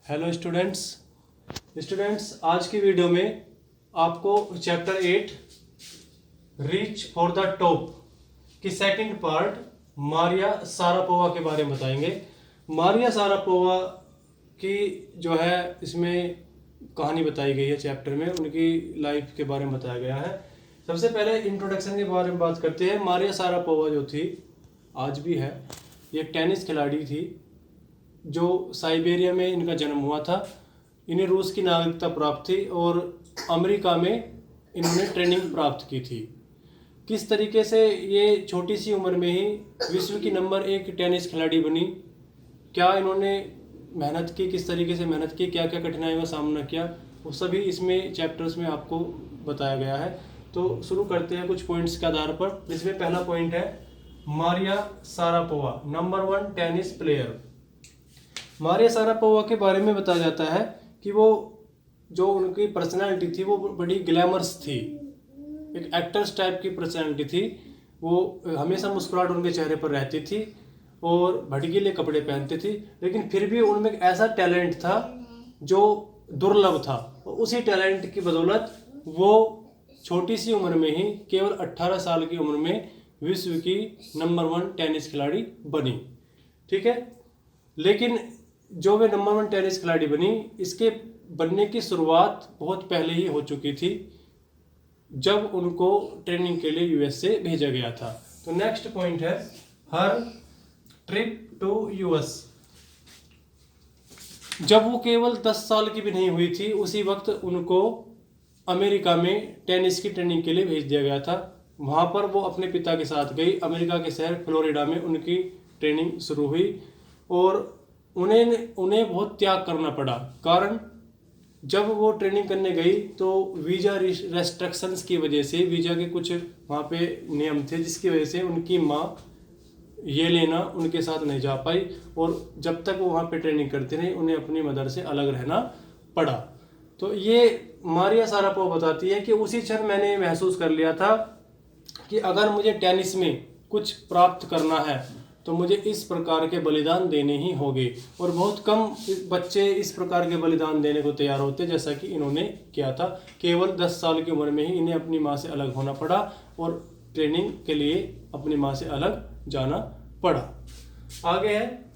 Hello students आज की video में आपको chapter 8 reach for the top की सेकंड पार्ट मारिया सारापोवा के बारे में बताएंगे। मारिया सारापोवा की जो है इसमें कहानी बताई गई है चैप्टर में, उनकी लाइफ के बारे में बताया गया है। सबसे पहले इंट्रोडक्शन के बारे में बात करते हैं। मारिया सारापोवा जो थी, आज भी है, ये टेनिस खिलाड़ी थी जो साइबेरिया में इनका जन्म हुआ था। इन्हें रूस की नागरिकता प्राप्त थी और अमेरिका में इन्होंने ट्रेनिंग प्राप्त की थी। किस तरीके से ये छोटी सी उम्र में ही विश्व की नंबर 1 टेनिस खिलाड़ी बनी, क्या इन्होंने मेहनत की, किस तरीके से मेहनत की, क्या क्या कठिनाइयों का सामना किया, वो सभी इसमें चैप्टर्स में आपको बताया गया है। तो शुरू करते हैं कुछ पॉइंट्स के आधार पर। जिसमें पहला पॉइंट है Maria Sharapova, number 1 tennis player. Maria Sharapova के बारे में बताया जाता है कि वो जो उनकी पर्सनालिटी थी वो बड़ी ग्लैमरस थी, एक एक्टर्स टाइप की पर्सनालिटी थी। वो हमेशा मुस्कुराहट उनके चेहरे पर रहती थी और भड़कीले कपड़े पहनती थी, लेकिन फिर भी उनमें एक ऐसा टैलेंट था जो दुर्लभ था। और उसी टैलेंट की बदौलत वो छोटी सी उम्र में ही, केवल 18 साल की उम्र में, विश्व की नंबर 1 टेनिस खिलाड़ी बनी। ठीक है, लेकिन जो वे नंबर 1 टेनिस खिलाड़ी बनी, इसके बनने की शुरुआत बहुत पहले ही हो चुकी थी, जब उनको ट्रेनिंग के लिए यूएस से भेजा गया था। तो नेक्स्ट पॉइंट है हर ट्रिप टू यूएस। जब वो केवल 10 साल की भी नहीं हुई थी, उसी वक्त उनको अमेरिका में टेनिस की ट्रेनिंग के लिए भेज दिया गया था। वहाँ पर वो अपने पिता के साथ गई। अमेरिका के शहर फ्लोरिडा में उनकी ट्रेनिंग शुरू हुई और उन्हें बहुत त्याग करना पड़ा। कारण, जब वो ट्रेनिंग करने गई तो वीज़ा रेस्ट्रिक्शंस की वजह से, वीज़ा के कुछ वहाँ पे नियम थे, जिसकी वजह से उनकी माँ येलेना उनके साथ नहीं जा पाई और जब तक वो वहाँ पे ट्रेनिंग करते रहे उन्हें अपनी मदर से अलग रहना पड़ा। तो ये मारिया सारापोवा बताती है कि उसी क्षण मैंने महसूस कर लिया था कि अगर मुझे टेनिस में कुछ प्राप्त करना है तो मुझे इस प्रकार के बलिदान देने ही होंगे। और बहुत कम बच्चे इस प्रकार के बलिदान देने को तैयार होते, जैसा कि इन्होंने किया था। केवल 10 साल की उम्र में ही इन्हें अपनी माँ से अलग होना पड़ा और ट्रेनिंग के लिए अपनी माँ से अलग जाना पड़ा। आगे है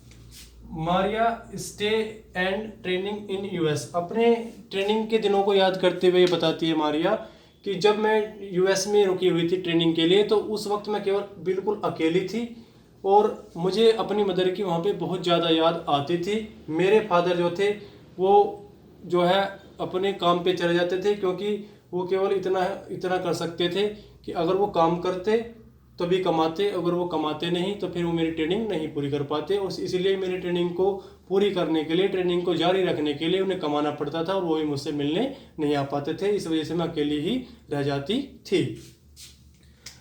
Maria stay and training in US. अपने ट्रेनिंग के दिनों को याद करते हुए बताती है मारिया कि जब मैं यूएस में रुकी हुई थी ट्रेनिंग के लिए, तो उस वक्त मैं केवल बिल्कुल अकेली थी और मुझे अपनी मदर की वहाँ पे बहुत ज़्यादा याद आती थी। मेरे फादर जो थे वो जो है अपने काम पे चले जाते थे, क्योंकि वो केवल इतना कर सकते थे कि अगर वो काम करते तभी कमाते, अगर वो कमाते नहीं तो फिर वो मेरी ट्रेनिंग नहीं पूरी कर पाते। और इसीलिए मेरी ट्रेनिंग को पूरी करने के लिए, ट्रेनिंग को जारी रखने के लिए उन्हें कमाना पड़ता था और वो भी मुझसे मिलने नहीं आ पाते थे। इस वजह से मैं अकेली ही रह जाती थी।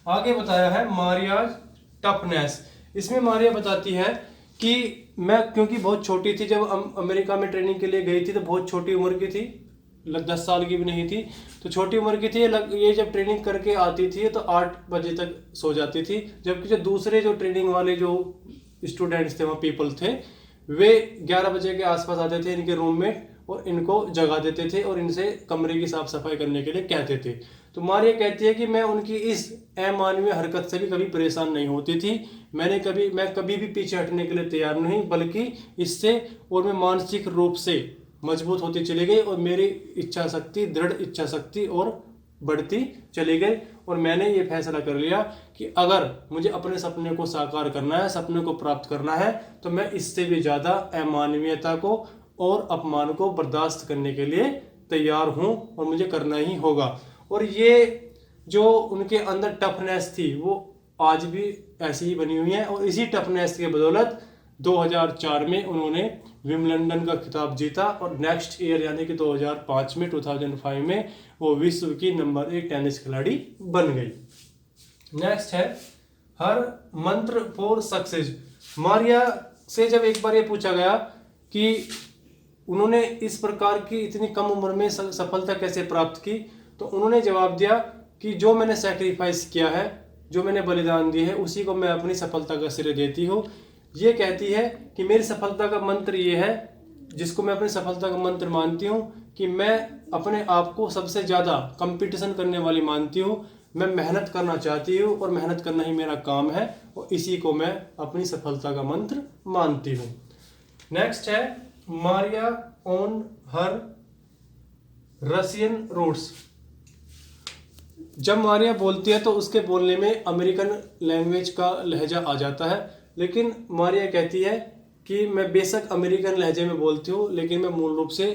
आगे बताया है मारिया टफनेस। इसमें मारिया बताती है कि मैं क्योंकि बहुत छोटी थी, जब अमेरिका में ट्रेनिंग के लिए गई थी तो बहुत छोटी उम्र की थी, 10 साल की भी नहीं थी, तो छोटी उम्र की थी। ये जब ट्रेनिंग करके आती थी तो 8 बजे तक सो जाती थी, जबकि जो दूसरे जो ट्रेनिंग वाले जो स्टूडेंट्स थे, वहाँ पीपल थे, वे 11 बजे के आसपास आते थे इनके रूम में और इनको जगा देते थे और इनसे कमरे की साफ सफाई करने के लिए कहते थे। तो मारिया कहती है कि मैं उनकी इस अमानवीय हरकत से भी कभी परेशान नहीं होती थी। मैं कभी भी पीछे हटने के लिए तैयार नहीं, बल्कि इससे और मैं मानसिक रूप से मजबूत होती चली गई और मेरी इच्छा शक्ति, दृढ़ इच्छा शक्ति और बढ़ती चली गई। और मैंने ये फैसला कर लिया कि अगर मुझे अपने सपने को साकार करना है, सपने को प्राप्त करना है, तो मैं इससे भी ज़्यादा अमानवीयता को और अपमान को बर्दाश्त करने के लिए तैयार हूँ और मुझे करना ही होगा। और ये जो उनके अंदर टफनेस थी वो आज भी ऐसी ही बनी हुई है। और इसी टफनेस के बदौलत 2004 में उन्होंने विंबलडन का खिताब जीता और नेक्स्ट ईयर यानी कि 2005 में 2005 में वो विश्व की नंबर 1 टेनिस खिलाड़ी बन गई। नेक्स्ट है हर मंत्र फॉर सक्सेस। मारिया से जब एक बार ये पूछा गया कि उन्होंने इस प्रकार की इतनी कम उम्र में सफलता कैसे प्राप्त की, तो उन्होंने जवाब दिया कि जो मैंने सैक्रिफाइस किया है, जो मैंने बलिदान दिए है, उसी को मैं अपनी सफलता का श्रेय देती हूँ। ये कहती है कि मेरी सफलता का मंत्र ये है जिसको मैं अपनी सफलता का मंत्र मानती हूँ कि मैं अपने आप को सबसे ज़्यादा कंपटीशन करने वाली मानती हूँ। मैं मेहनत करना चाहती हूँ और मेहनत करना ही मेरा काम है, और इसी को मैं अपनी सफलता का मंत्र मानती हूँ। नेक्स्ट है Maria on her Russian roots. जब मारिया बोलती है तो उसके बोलने में अमेरिकन लैंग्वेज का लहजा आ जाता है, लेकिन मारिया कहती है कि मैं बेशक अमेरिकन लहजे में बोलती हूँ, लेकिन मैं मूल रूप से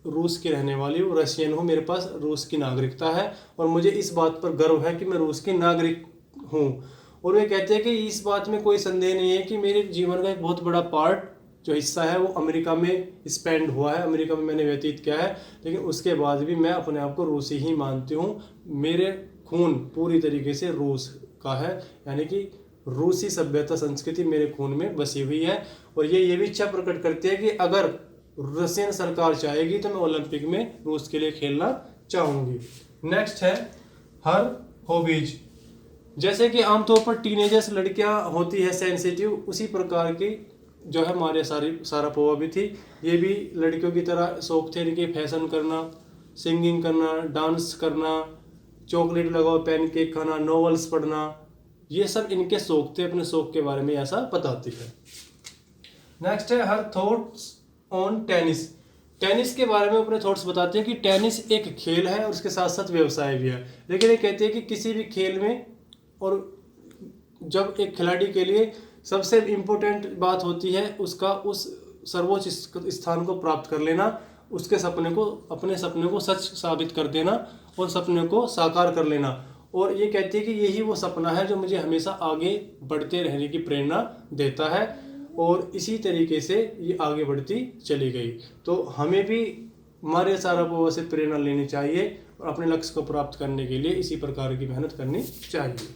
रूस की रहने वाली हूँ, रशियन हूँ, मेरे पास रूस की नागरिकता है और मुझे इस बात पर गर्व है कि मैं रूस की नागरिक हूँ। और वे कहते हैं कि इस बात में कोई संदेह नहीं है कि मेरे जीवन का एक बहुत बड़ा पार्ट जो हिस्सा है वो अमेरिका में स्पेंड हुआ है, अमेरिका में मैंने व्यतीत किया है, लेकिन उसके बाद भी मैं अपने आप को रूसी ही मानती हूँ। मेरे खून पूरी तरीके से रूस का है, यानी कि रूसी सभ्यता संस्कृति मेरे खून में बसी हुई है। और ये भी इच्छा प्रकट करती है कि अगर रशियन सरकार चाहेगी तो मैं ओलंपिक में रूस के लिए खेलना चाहूँगी। नेक्स्ट है हर हॉबीज। जैसे कि आमतौर पर टीनेजर्स लड़कियां होती है सेंसिटिव, उसी प्रकार की जो है मारिया शारापोवा भी थी। ये भी लड़कियों की तरह शौक थे इनके फैशन करना, सिंगिंग करना, डांस करना, चॉकलेट लगाओ, पैनकेक खाना, नॉवेल्स पढ़ना, ये सब इनके शौक थे। अपने शौक के बारे में ऐसा बताती है। नेक्स्ट है her thoughts on tennis. Tennis के बारे में अपने थॉट्स बताते हैं कि टेनिस एक खेल है और उसके साथ साथ व्यवसाय भी है। लेकिन ये कहते हैं कि किसी भी खेल में, और जब एक खिलाड़ी के लिए सबसे इम्पोर्टेंट बात होती है उसका उस सर्वोच्च स्थान को प्राप्त कर लेना, उसके सपने को, अपने सपने को सच साबित कर देना और सपने को साकार कर लेना। और ये कहती है कि यही वो सपना है जो मुझे हमेशा आगे बढ़ते रहने की प्रेरणा देता है, और इसी तरीके से ये आगे बढ़ती चली गई। तो हमें भी मारिया शारापोवा से प्रेरणा लेनी चाहिए और अपने लक्ष्य को प्राप्त करने के लिए इसी प्रकार की मेहनत करनी चाहिए।